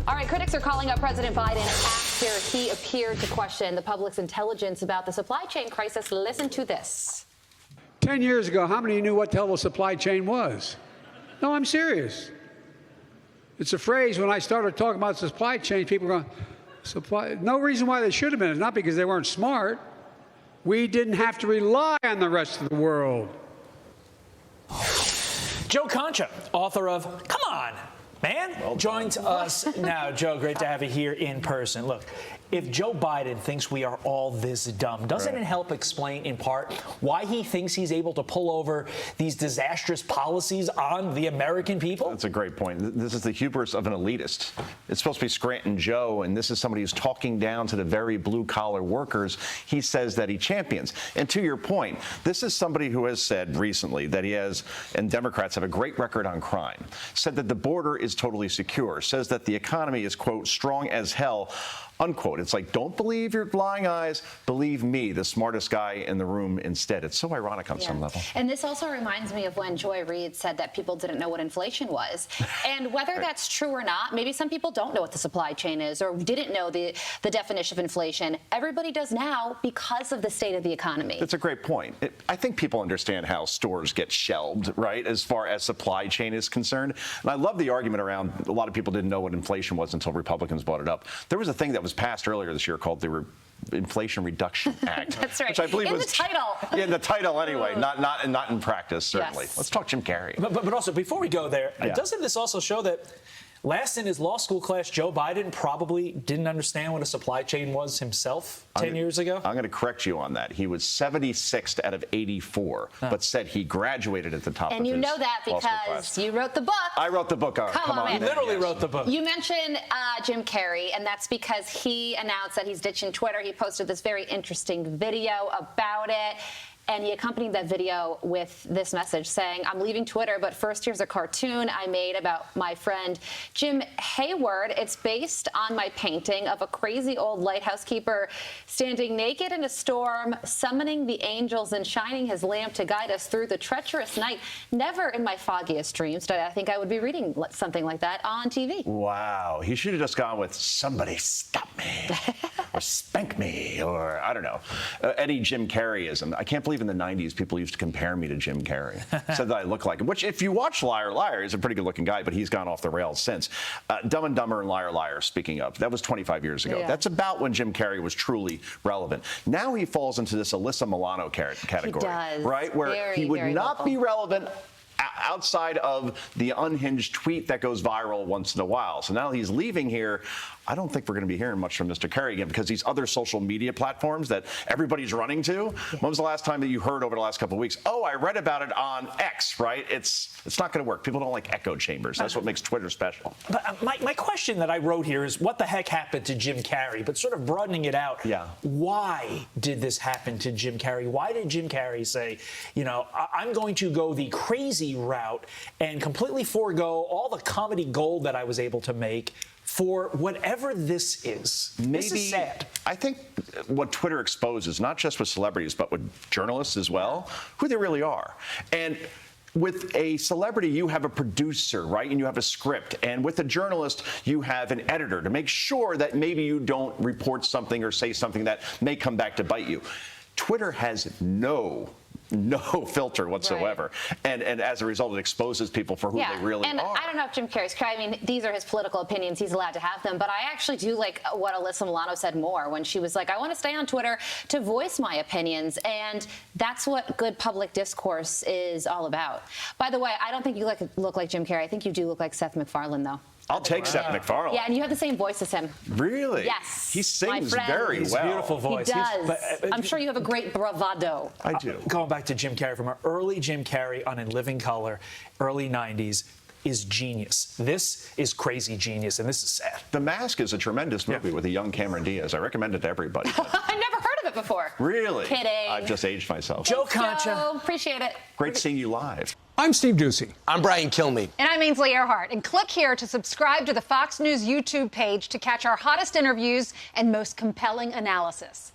All right, critics are calling up President Biden after he appeared to question the public's intelligence about the supply chain crisis. Listen to this. 10 years ago, how many knew what the hell a supply chain was? No, I'm serious. It's a phrase when I started talking about supply chain, people were going, supply. No reason why they should have been. It's not because they weren't smart. We didn't have to rely on the rest of the world. Joe Concha, author of Come On, Man, joins us now. Joe, great to have you here in person. Look, if Joe Biden thinks we are all this dumb, doesn't it help explain in part why he thinks he's able to pull over these disastrous policies on the American people? That's a great point. This is the hubris of an elitist. It's supposed to be Scranton Joe, and this is somebody who's talking down to the very blue-collar workers he says that he champions. And to your point, this is somebody who has said recently that he has, and Democrats have a great record on crime, said that the border is totally secure, says that the economy is, quote, strong as hell, unquote. It's like, don't believe your lying eyes. Believe me, the smartest guy in the room instead. It's so ironic on some level. And this also reminds me of when Joy Reid said that people didn't know what inflation was. And whether that's true or not, maybe some people don't know what the supply chain is or didn't know the definition of inflation. Everybody does now because of the state of the economy. That's a great point. I think people understand how stores get shelved, right, as far as supply chain is concerned. And I love the argument around a lot of people didn't know what inflation was until Republicans brought it up. There was a thing that was passed earlier this year called the Inflation Reduction Act. That's right. Which I believe in was the title. In the title anyway, not in practice, certainly. Yes. Let's talk Jim Carrey. But also, before we go there, doesn't this also show that last in his law school class, Joe Biden probably didn't understand what a supply chain was himself 10 years ago? I'm going to correct you on that. He was 76th out of 84, but said he graduated at the top of his And you know that law school because class. you wrote the book. I wrote the book. Come on, You literally wrote the book. You mentioned Jim Carrey, and that's because he announced that he's ditching Twitter. He posted this very interesting video about it. And he accompanied that video with this message saying, I'm leaving Twitter, but first here's a cartoon I made about my friend Jim Hayward. It's based on my painting of a crazy old lighthouse keeper standing naked in a storm, summoning the angels and shining his lamp to guide us through the treacherous night. Never in my foggiest dreams did I think I would be reading something like that on TV. Wow. He should have just gone with somebody stop me or spank me or I don't know. Any Jim Carreyism. I can't believe in the 90s people used to compare me to Jim Carrey. Said that I look like him, which if you watch Liar Liar, he's a pretty good looking guy, but he's gone off the rails since. Dumb and Dumber and Liar Liar, speaking of, that was 25 years ago. Yeah. That's about when Jim Carrey was truly relevant. Now he falls into this Alyssa Milano category. He does. Right? Where Very, he would very not vocal. be relevant outside of the unhinged tweet that goes viral once in a while. So now he's leaving here. I don't think we're going to be hearing much from Mr. Carrey again because these other social media platforms that everybody's running to. When was the last time that you heard over the last couple of weeks? Oh, I read about it on X, right? It's not going to work. People don't like echo chambers. That's what makes Twitter special. But my question that I wrote here is what the heck happened to Jim Carrey? But sort of broadening it out, why did this happen to Jim Carrey? Why did Jim Carrey say, I'm going to go the crazy route and completely forego all the comedy gold that I was able to make for whatever this is? Maybe, this is sad. I think what Twitter exposes, not just with celebrities, but with journalists as well, who they really are. And with a celebrity, you have a producer, right? And you have a script. And with a journalist, you have an editor to make sure that maybe you don't report something or say something that may come back to bite you. Twitter has no filter whatsoever. Right. And as a result, it exposes people for who they really and are. I don't know if Jim Carrey's crazy. I mean, these are his political opinions. He's allowed to have them. But I actually do like what Alyssa Milano said more when she was like, I want to stay on Twitter to voice my opinions. And that's what good public discourse is all about. By the way, I don't think you look like Jim Carrey. I think you do look like Seth MacFarlane, though. I'll take Seth MacFarlane. Yeah, and you have the same voice as him. Really? Yes. He sings my friend. very He's well. a beautiful voice. He does. I'm sure you have a great bravado. I do. Going back to Jim Carrey, from our early Jim Carrey on In Living Color, early 90s, is genius. This is crazy genius, and this is sad. The Mask is a tremendous movie with a young Cameron Diaz. I recommend it to everybody. I've never heard of it before. Really? Kidding. I've just aged myself. Joe Concha. Joe, appreciate it. Great seeing you live. I'm Steve Ducey. I'm Brian Kilmeade. And I'm Ainsley Earhart. And click here to subscribe to the Fox News YouTube page to catch our hottest interviews and most compelling analysis.